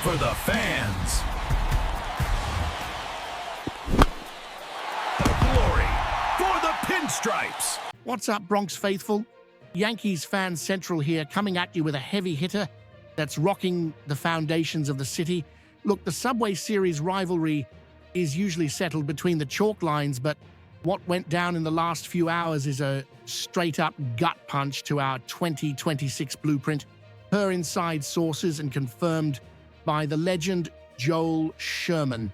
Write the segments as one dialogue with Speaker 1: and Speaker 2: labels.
Speaker 1: for the fans. The glory for the pinstripes.
Speaker 2: What's up, Bronx faithful? Yankees Fan Central here, coming at you with a heavy hitter that's rocking the foundations of the city. Look, the Subway Series rivalry is usually settled between the chalk lines, but what went down in the last few hours is a straight-up gut punch to our 2026 blueprint, per inside sources and confirmed by the legend Joel Sherman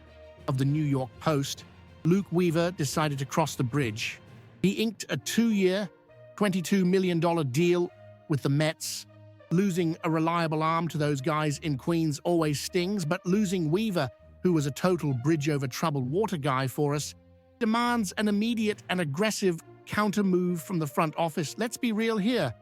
Speaker 2: of the New York Post. Luke Weaver decided to cross the bridge. He inked a 2-year, $22 million deal with the Mets. Losing a reliable arm to those guys in Queens always stings, but losing Weaver, who was a total bridge-over-troubled water guy for us, demands an immediate and aggressive counter-move from the front office. Let's be real here.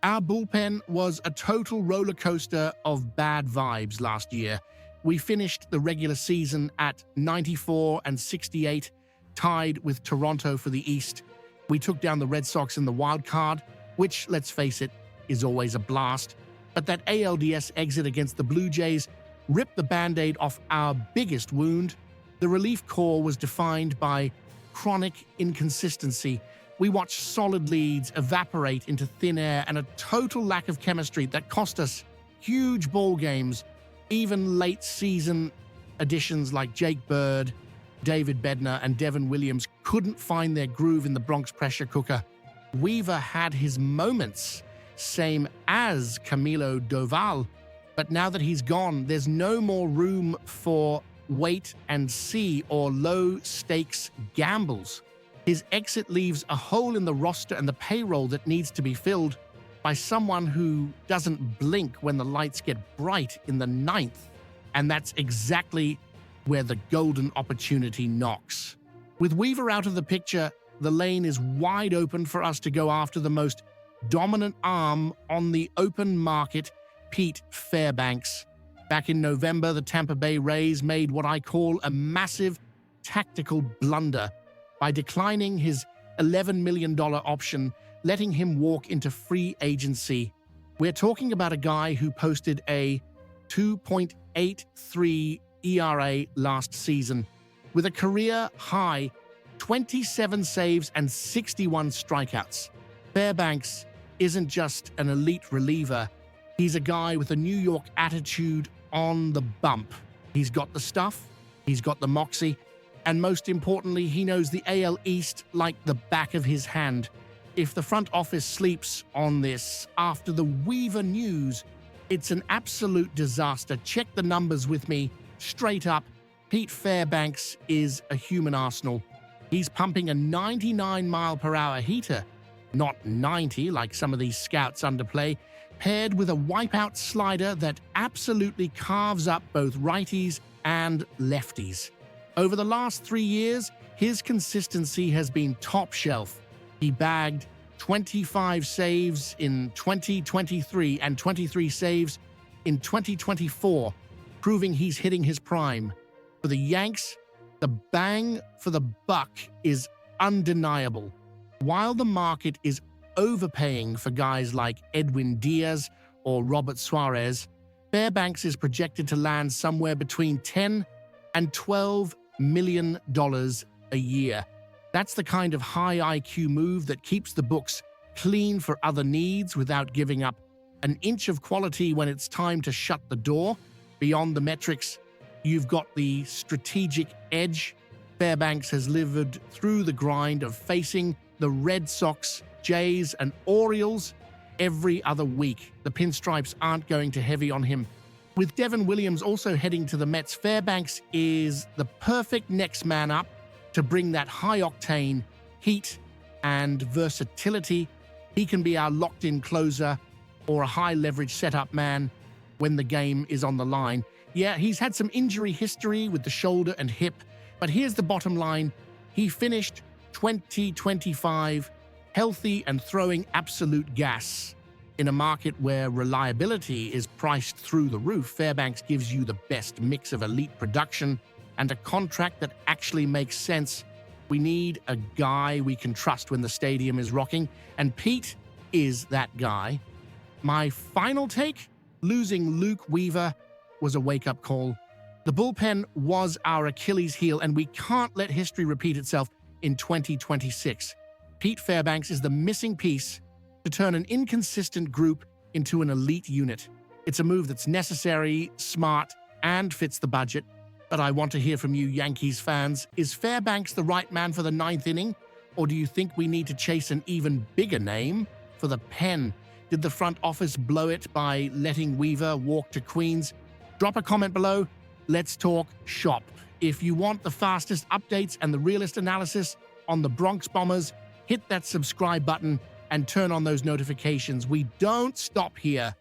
Speaker 2: Our bullpen was a total roller coaster of bad vibes last year. We finished the regular season at 94 and 68, tied with Toronto for the East. We took down the Red Sox in the wild card, which, let's face it, is always a blast. But that ALDS exit against the Blue Jays ripped the Band-Aid off our biggest wound. The relief corps was defined by chronic inconsistency. We watched solid leads evaporate into thin air and a total lack of chemistry that cost us huge ball games. Even late-season additions like Jake Bird, David Bednar, and Devin Williams couldn't find their groove in the Bronx pressure cooker. Weaver had his moments, same as Camilo Doval, but now that he's gone, there's no more room for wait and see or low-stakes gambles. His exit leaves a hole in the roster and the payroll that needs to be filled by someone who doesn't blink when the lights get bright in the ninth. And that's exactly where the golden opportunity knocks. With Weaver out of the picture, the lane is wide open for us to go after the most dominant arm on the open market, Pete Fairbanks. Back in November, the Tampa Bay Rays made what I call a massive tactical blunder by declining his $11 million option, letting him walk into free agency. We're talking about a guy who posted a 2.83 ERA last season, with a career-high 27 saves and 61 strikeouts. Fairbanks isn't just an elite reliever, he's a guy with a New York attitude on the bump. He's got the stuff, he's got the moxie, and most importantly, he knows the AL East like the back of his hand. If the front office sleeps on this after the Weaver news, it's an absolute disaster. Check the numbers with me. Straight up, Pete Fairbanks is a human arsenal. He's pumping a 99-mile-per-hour heater, not 90 like some of these scouts underplay, paired with a wipeout slider that absolutely carves up both righties and lefties. Over the last 3 years, his consistency has been top shelf. He bagged 25 saves in 2023 and 23 saves in 2024, proving he's hitting his prime. For the Yanks, the bang for the buck is undeniable. While the market is overpaying for guys like Edwin Diaz or Robert Suarez, Fairbanks is projected to land somewhere between $10 and $12 million a year. That's the kind of high IQ move that keeps the books clean for other needs without giving up an inch of quality when it's time to shut the door. Beyond the metrics, you've got the strategic edge. Fairbanks has lived through the grind of facing the Red Sox, Jays, and Orioles every other week. The pinstripes aren't going to heavy on him. With Devin Williams also heading to the Mets, Fairbanks is the perfect next man up to bring that high-octane heat and versatility. He can be our locked-in closer or a high-leverage setup man when the game is on the line. Yeah, he's had some injury history with the shoulder and hip, but here's the bottom line. He finished 2025 healthy and throwing absolute gas. In a market where reliability is priced through the roof, Fairbanks gives you the best mix of elite production and a contract that actually makes sense. We need a guy we can trust when the stadium is rocking, and Pete is that guy. My final take? Losing Luke Weaver was a wake-up call. The bullpen was our Achilles heel, and we can't let history repeat itself in 2026. Pete Fairbanks is the missing piece to turn an inconsistent group into an elite unit. It's a move that's necessary, smart, and fits the budget. But I want to hear from you, Yankees fans. Is Fairbanks the right man for the ninth inning? Or do you think we need to chase an even bigger name for the pen? Did the front office blow it by letting Weaver walk to Queens? Drop a comment below. Let's talk shop. If you want the fastest updates and the realest analysis on the Bronx Bombers, hit that subscribe button and turn on those notifications. We don't stop here.